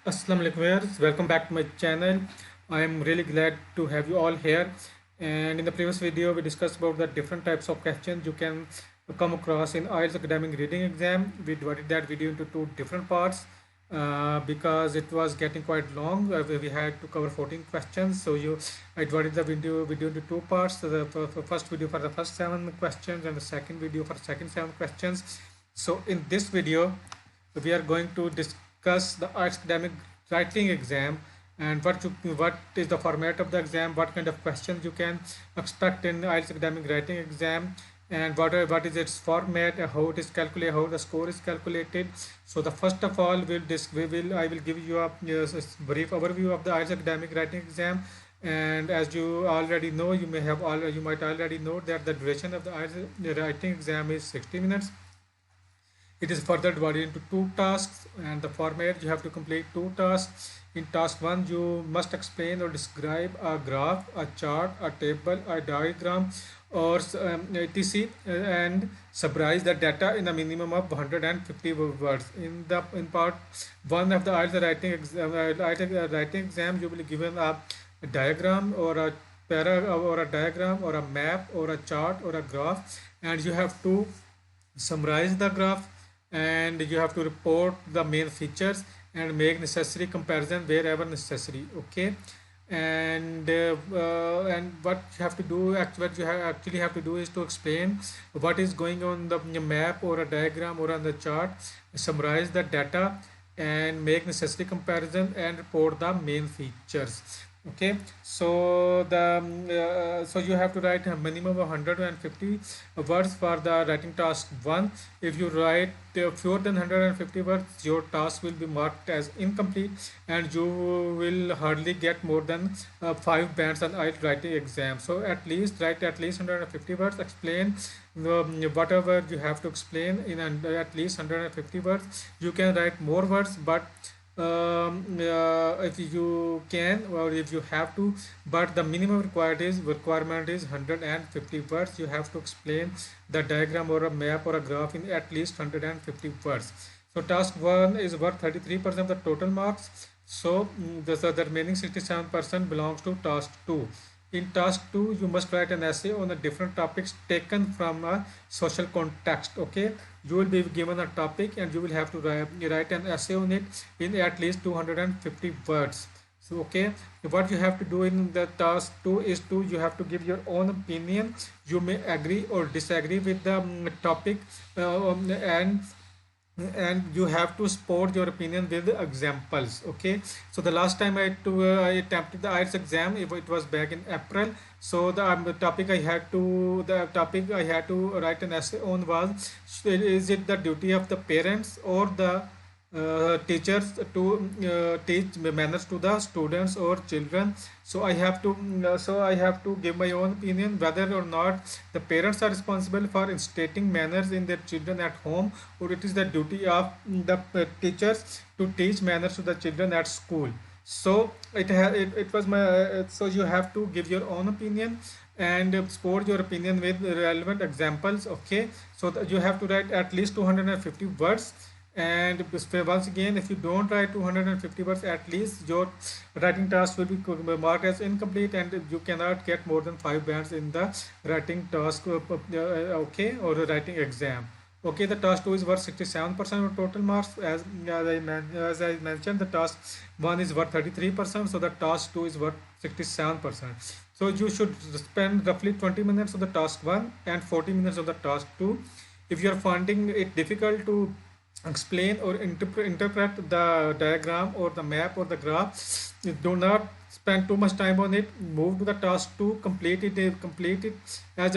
Assalamu alaikum viewers, welcome back to my channel. I am really glad to have you all here. And in the previous video, we discussed about the different types of questions you can come across in IELTS academic reading exam. We divided that video into two different parts because it was getting quite long. We had to cover 14 questions, so I divided the video into two parts. So the first video for the first 7 questions and the second video for the second 7 questions. So in this video, we are going to discuss the IELTS academic writing exam and what is the format of the exam, what kind of questions you can expect in IELTS academic writing exam, and what is its format, how it is calculated, how the score is calculated. So the first of all, I will give you a brief overview of the IELTS academic writing exam. And as you already know, you might already know that the duration of the IELTS writing exam is 60 minutes. It is further divided into two tasks, and the format, you have to complete two tasks. In task 1, you must explain or describe a graph, a chart, a table, a diagram, or etc. And summarize the data in a minimum of 150 words. In part 1 of the IELTS writing exam, you will be given a diagram or a diagram or a map or a chart or a graph, and you have to summarize the graph, and you have to report the main features and make necessary comparison wherever necessary. Okay. And what you have to do, what you actually have to do is to explain what is going on the map or a diagram or on the chart, summarize the data and make necessary comparison and report the main features. Okay, so so you have to write a minimum of 150 words for the writing task 1. If you write fewer than 150 words, your task will be marked as incomplete, and you will hardly get more than 5 bands on IELTS writing exam. So at least write at least 150 words, explain whatever you have to explain in at least 150 words. You can write more words, but if you can or if you have to, but the minimum requirement is 150 words. You have to explain the diagram or a map or a graph in at least 150 words. So task 1 is worth 33% of the total marks. So the remaining 67% belongs to task 2. In task 2, you must write an essay on the different topics taken from a social context. Okay, you will be given a topic and you will have to write an essay on it in at least 250 words. So okay, what you have to do in the task 2 is you have to give your own opinion. You may agree or disagree with the topic, and you have to support your opinion with examples. Okay, so the last time I attempted the IELTS exam, it was back in April. So the topic I had to write an essay on was, is it the duty of the parents or the teachers to teach manners to the students or children? So I have to give my own opinion whether or not the parents are responsible for instilling manners in their children at home, or it is the duty of the teachers to teach manners to the children at school. So it was my so you have to give your own opinion and support your opinion with relevant examples. Okay, so you have to write at least 250 words. And once again, if you don't write 250 words at least, your writing task will be marked as incomplete, and you cannot get more than 5 bands in the writing task, okay, or the writing exam. Okay, the task 2 is worth 67% of total marks. As I mentioned, the task 1 is worth 33%, so the task 2 is worth 67%. So you should spend roughly 20 minutes on the task 1 and 40 minutes on the task 2. If you are finding it difficult to explain or interpret the diagram or the map or the graph, do not spend too much time on it. Move to the task 2, complete it as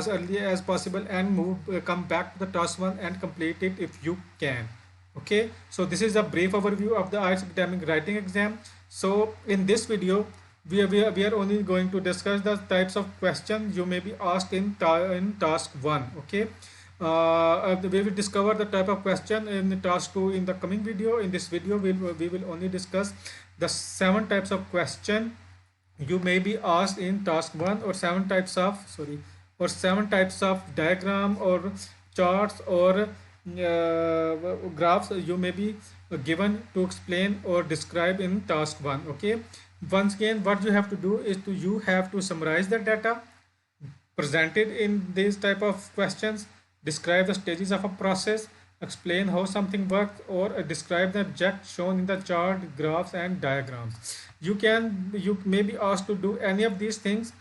early as possible, and come back to the task 1 and complete it if you can. Okay, so this is a brief overview of the IELTS academic writing exam. So in this video, we are only going to discuss the types of questions you may be asked in task 1. Okay, we will discover the type of question in task 2 in the coming video. In this video, we will only discuss the 7 types of question you may be asked in task 1, or 7 types of diagram or charts or graphs you may be given to explain or describe in task 1. Okay, once again what you have to do is to you have to summarize the data presented in these type of questions, describe the stages of a process, explain how something works, or describe the object shown in the chart, graphs, and diagrams. You may be asked to do any of these things,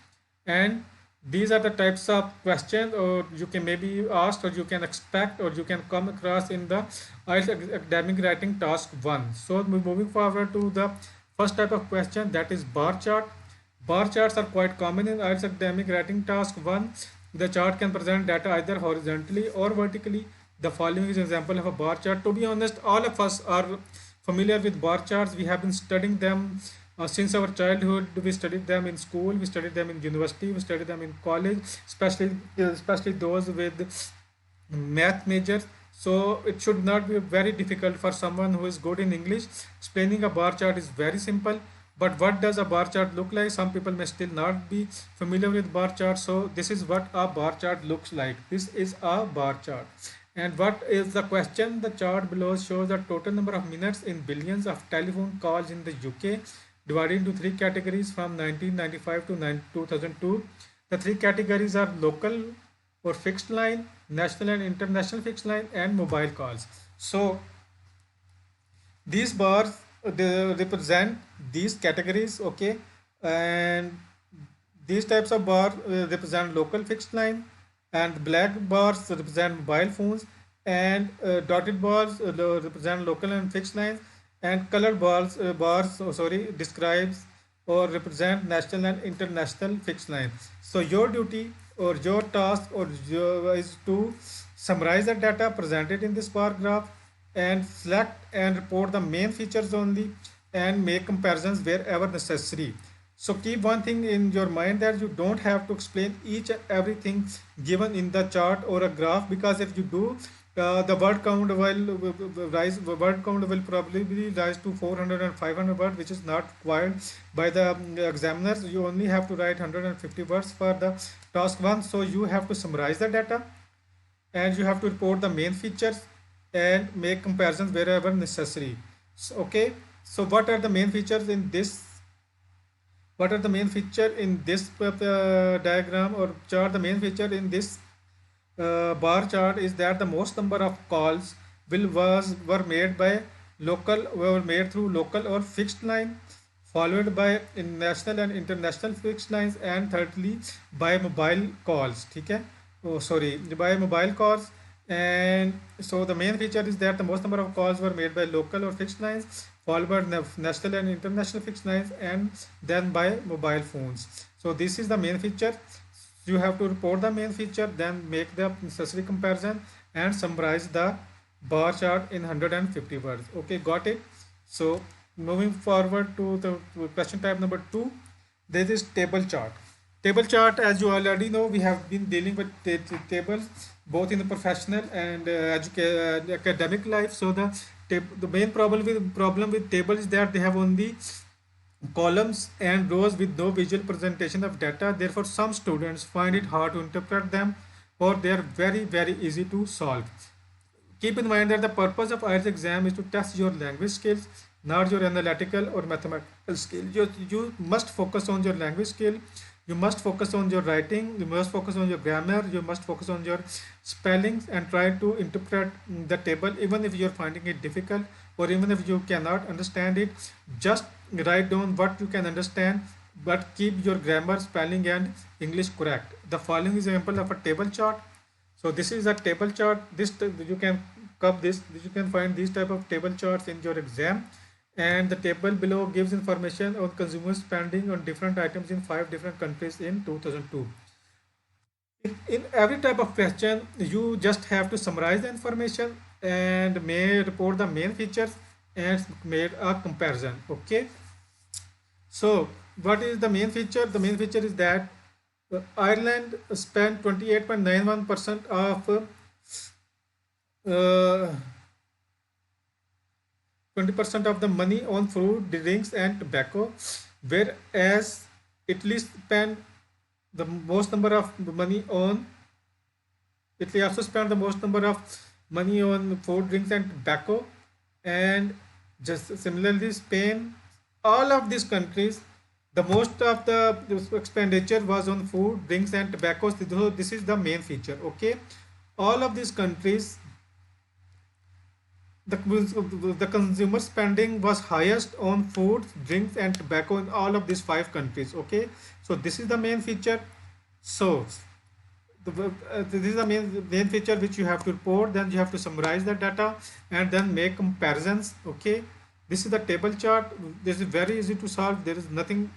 and these are the types of questions, or you can maybe ask, or you can expect, or you can come across in the IELTS academic writing task 1. So moving forward to the first type of question, that is bar chart. Bar charts are quite common in IELTS academic writing task 1. The chart can present data either horizontally or vertically. The following is an example of a bar chart. To be honest, all of us are familiar with bar charts. We have been studying them since our childhood. We studied them in school, we studied them in university, we studied them in college, especially those with math majors. So it should not be very difficult for someone who is good in English. Explaining a bar chart is very simple. But what does a bar chart look like? Some people may still not be familiar with bar chart. So this is what a bar chart looks like. This is a bar chart. And what is the question? The chart below shows the total number of minutes in billions of telephone calls in the UK, divided into three categories from 1995 to 2002. The three categories are local or fixed line, national and international fixed line, and mobile calls. So these bars they represent these categories. Okay, and these types of bar represent local fixed line, and black bars represent mobile phones, and dotted bars represent local and fixed lines, and colored bars describes or represent national and international fixed line. So your duty or your task is to summarize the data presented in this bar graph and select and report the main features only and make comparisons wherever necessary. So keep one thing in your mind, that you don't have to explain each and everything given in the chart or a graph, because if you do, the word count will rise. Word count will probably rise to 400 and 500 words, which is not required by the examiners. You only have to write 150 words for the task 1. So you have to summarize the data, and you have to report the main features and make comparisons wherever necessary. So, okay, so what are the main features in this? What are the main feature in this diagram or chart? The main feature in this bar chart is that the most number of calls were made by were made through local or fixed line, followed by national and international fixed lines, and thirdly by mobile calls. Okay, oh sorry, by mobile calls. And so the main feature is that the most number of calls were made by local or fixed lines, followed by national and international fixed lines, and then by mobile phones. So this is the main feature. You have to report the main feature, then make the necessary comparison and summarize the bar chart in 150 words. Okay, got it? So moving forward to the question type number 2, this is table chart. Table chart, as you already know, we have been dealing with tables both in the professional and academic life. So the main problem with table is that they have only columns and rows with no visual presentation of data. Therefore, some students find it hard to interpret them, or they are very easy to solve. Keep in mind that the purpose of IELTS exam is to test your language skills, not your analytical or mathematical skill. You must focus on your language skill. You must focus on your writing. You must focus on your grammar. You must focus on your spellings and try to interpret the table, even if you're finding it difficult or even if you cannot understand it. Just write down what you can understand, but keep your grammar, spelling, and English correct. The following is an example of a table chart. So this is a table chart. You can find these type of table charts in your exam. And the table below gives information on consumer spending on different items in 5 different countries in 2002. In every type of question, you just have to summarize the information and may report the main features and made a comparison. Okay. So what is the main feature? The main feature is that Ireland spent 28.91% of 20% of the money on food, drinks, and tobacco, whereas Italy spent the most number of money on. Italy also spent the most number of money on food, drinks, and tobacco, and Just similarly, Spain, all of these countries, the most of the expenditure was on food, drinks, and tobacco. So this is the main feature. Okay, all of these countries, the consumer spending was highest on food, drinks, and tobacco in all of these five countries. Okay, so this is the main feature. So this is the main feature which you have to report. Then you have to summarize the data and then make comparisons. Okay, this is the table chart. This is very easy to solve. There is nothing,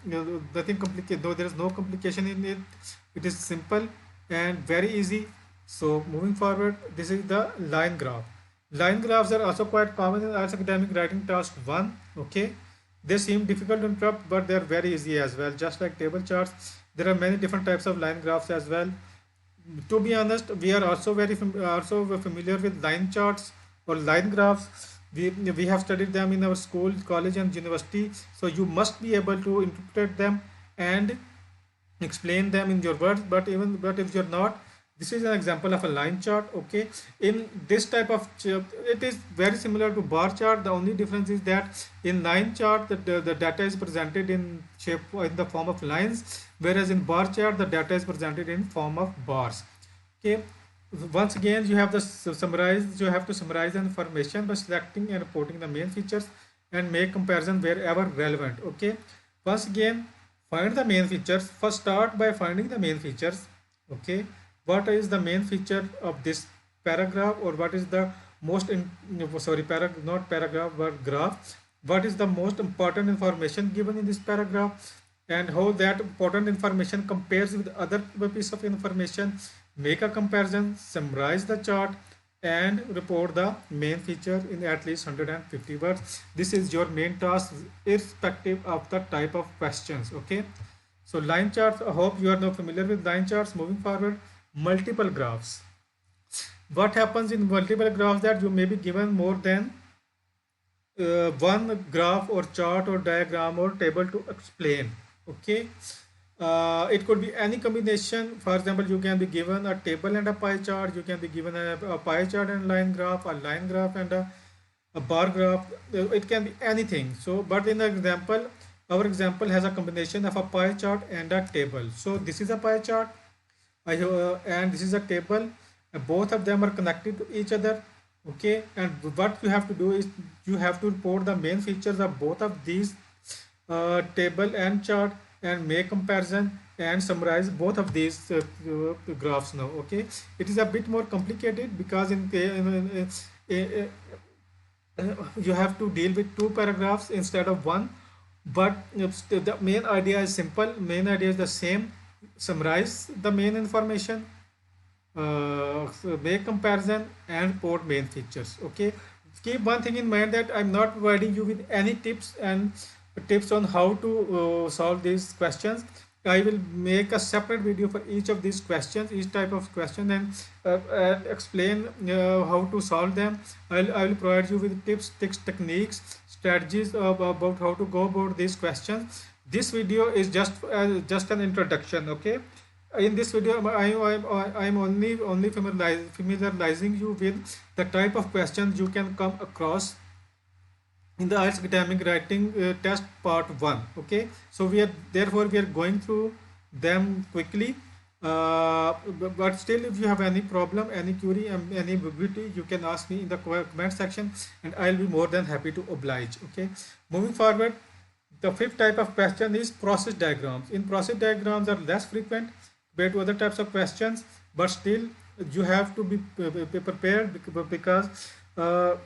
nothing complicated, though there is no complication in it. It is simple and very easy. So moving forward, this is the line graph. Line graphs are also quite common in IELTS academic writing task 1. Okay, they seem difficult to interrupt, but they are very easy as well. Just like table charts, there are many different types of line graphs as well. To be honest, we are also also familiar with line charts or line graphs. We have studied them in our school, college, and university. So you must be able to interpret them and explain them in your words. But if you're not, this is an example of a line chart. Okay, in this type of chart, it is very similar to bar chart. The only difference is that in line chart the data is presented in shape in the form of lines, whereas in bar chart the data is presented in form of bars. Okay, once again you have to summarize the information by selecting and reporting the main features and make comparison wherever relevant. Okay, once again, find the main features. First start by finding the main features. Okay, what is the main feature of this paragraph, or what is the most not paragraph but graph, what is the most important information given in this paragraph, and how that important information compares with other piece of information. Make a comparison, summarize the chart, and report the main feature in at least 150 words. This is your main task irrespective of the type of questions. Okay, so line charts, I hope you are now familiar with line charts. Moving forward, multiple graphs. What happens in multiple graphs, that you may be given more than one graph or chart or diagram or table to explain. Okay, it could be any combination. For example, you can be given a table and a pie chart. You can be given a pie chart and line graph, a line graph and a bar graph. It can be anything. So but in the example, our example has a combination of a pie chart and a table. So this is a pie chart, and this is a table. Both of them are connected to each other. Okay, and what you have to do is you have to report the main features of both of these table and chart, and make comparison and summarize both of these graphs now. Okay, it is a bit more complicated because you have to deal with two paragraphs instead of one, but the main idea is simple. Main idea is the same. Summarize the main information, so make comparison, and report main features. Okay, keep one thing in mind, that I'm not providing you with any tips on how to solve these questions. I will make a separate video for each of these questions, each type of question, and explain how to solve them. I will provide you with tips, techniques, strategies about how to go about these questions. This video is just an introduction. Okay, in this video I'm only familiarizing you with the type of questions you can come across in the IELTS academic writing test part 1. Okay, so we are going through them quickly, but still, if you have any problem, any query, any ambiguity, you can ask me in the comment section, and I'll be more than happy to oblige. Okay, moving forward, the fifth type of question is process diagrams. In process diagrams are less frequent compared to other types of questions, but still you have to be prepared, because the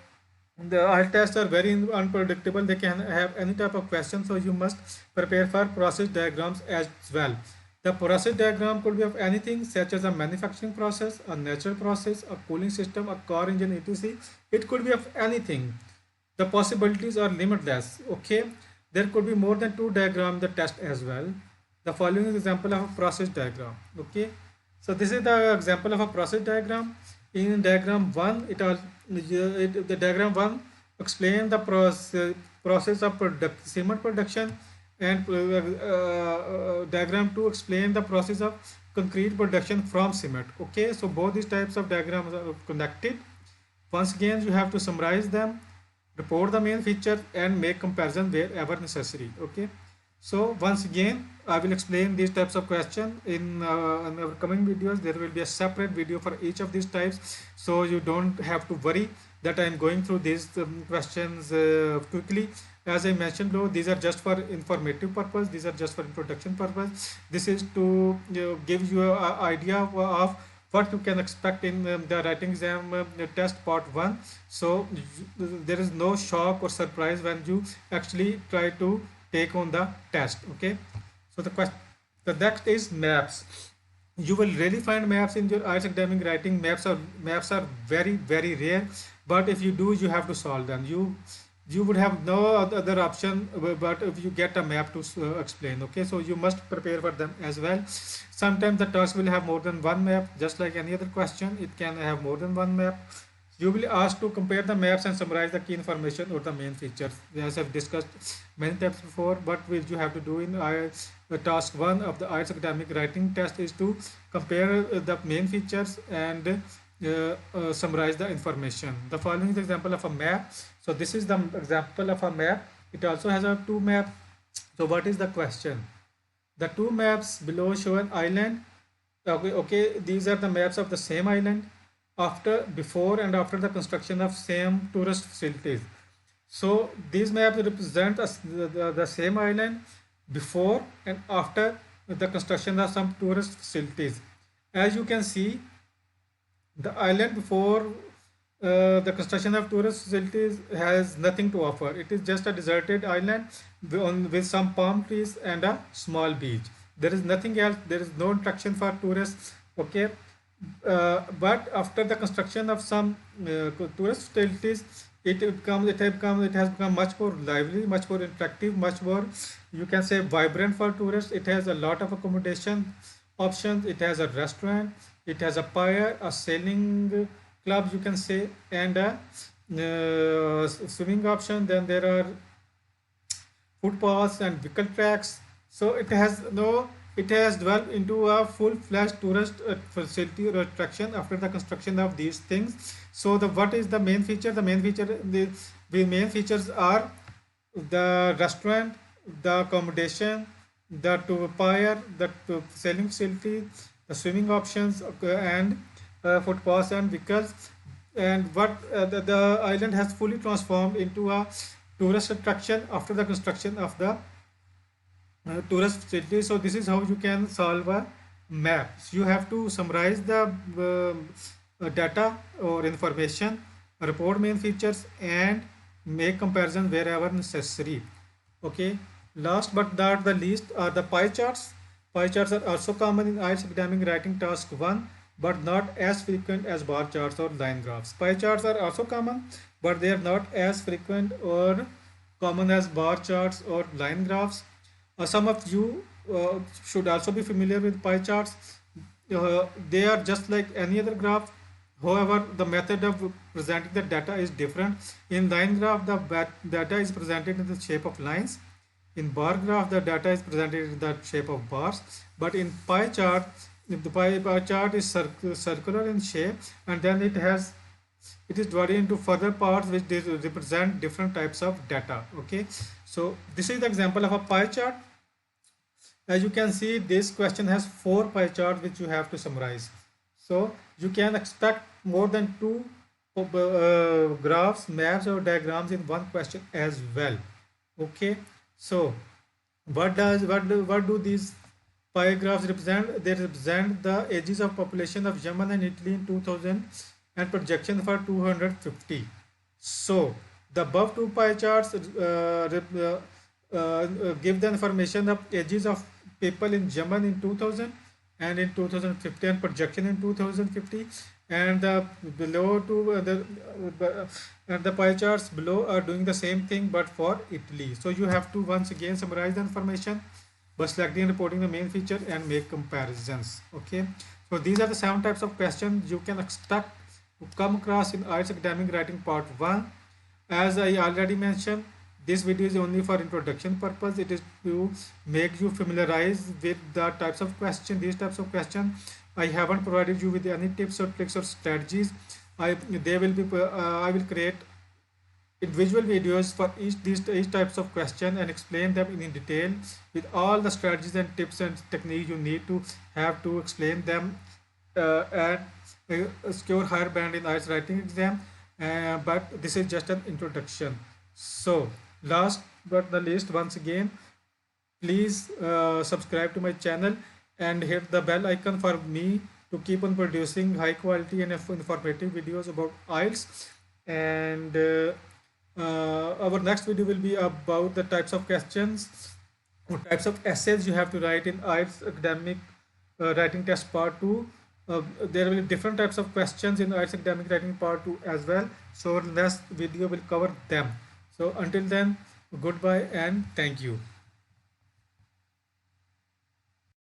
IELTS tests are very unpredictable. They can have any type of question, so you must prepare for process diagrams as well. The process diagram could be of anything, such as a manufacturing process, a natural process, a cooling system, a car engine, etc. It could be of anything. The possibilities are limitless. Okay, there could be more than two diagrams in the test as well. The following is example of a process diagram. Okay, so this is the example of a process diagram. In diagram 1, the diagram 1 explain the process of cement production, and diagram 2 explain the process of concrete production from cement. Okay, so both these types of diagrams are connected. Once again, you have to summarize them, report the main feature, and make comparison wherever necessary. Okay, so once again I will explain these types of question in our coming videos. There will be a separate video for each of these types, so you don't have to worry that I am going through these questions quickly. As I mentioned below, these are just for informative purpose, these are just for introduction purpose. This is to give you an idea of what you can expect in the writing exam test part 1. So there is no shock or surprise when you actually try to take on the test. Okay, so the next is maps. You will really find maps in your IELTS academic writing. Maps are very rare, but if you do, you have to solve them. You would have no other option but if you get a map to explain. Okay, so you must prepare for them as well. Sometimes the task will have more than one map, just like any other question. It can have more than one map. You will ask to compare the maps and summarize the key information or the main features. As I've discussed many times before, what will you have to do in the task 1 of the IELTS academic writing test is to compare the main features and summarize the information. The following is the example of a map. So this is the example of a map. It also has a two map. So what is the question? The two maps below show an island. Okay, these are the maps of the same island before and after the construction of same tourist facilities. So these maps represent the same island before and after the construction of some tourist facilities. As you can see, the island before the construction of tourist facilities has nothing to offer. It is just a deserted island with some palm trees and a small beach. There is nothing else. There is no attraction for tourists. Okay, but after the construction of some tourist facilities, it has become much more lively, much more interactive, much more, you can say, vibrant for tourists. It has a lot of accommodation options. It has a restaurant. It has a pier, a sailing club, you can say, and a swimming option. Then there are footpaths and vehicle tracks. So it has developed into a full-fledged tourist facility or attraction after the construction of these things. So what is the main feature? The main features are the restaurant, the accommodation, the pier, the sailing facility, the swimming options, and footpaths and vehicles. And the island has fully transformed into a tourist attraction after the construction of the tourist facility. So this is how you can solve a map. So you have to summarize the data or information, report main features, and make comparison wherever necessary. Okay, last but not the least are the pie charts. Pie charts are also common in IELTS academic writing task 1, but not as frequent as bar charts or line graphs. Pie charts are also common, but they are not as frequent or common as bar charts or line graphs. Some of you should also be familiar with pie charts. They are just like any other graph. However, the method of presenting the data is different. In line graph, the data is presented in the shape of lines. In bar graph, the data is presented in the shape of bars. But in pie chart, if the pie chart is circular in shape, and then it is divided into further parts which represent different types of data. Okay, so this is the example of a pie chart. As you can see, this question has 4 pie charts which you have to summarize. So you can expect more than 2 graphs, maps, or diagrams in one question as well. Okay, so what do these pie graphs represent? They represent the ages of population of Yemen and Italy in 2000 and projection for 250. So the above 2 pie charts give the information of ages of people in Yemen in 2000 and in 2050 and projection in 2050, and the below and the pie charts below are doing the same thing but for Italy. So you have to once again summarize the information by selecting and reporting the main feature and make comparisons. Okay, so these are the 7 types of questions you can expect to come across in IELTS academic writing part 1. As I already mentioned, this video is only for introduction purpose. It is to make you familiarize with the types of question, these types of questions. I haven't provided you with any tips or tricks or strategies. I will create individual videos for each types of question and explain them in detail with all the strategies and tips and techniques you need to have to explain them and secure higher band in IELTS writing exam. But this is just an introduction. So last but the least, once again, please subscribe to my channel and hit the bell icon for me to keep on producing high quality and informative videos about IELTS. And our next video will be about the types of questions or types of essays you have to write in IELTS academic writing test part 2. There will be different types of questions in IELTS academic writing part 2 as well. So next video will cover them. So until then, goodbye and thank you.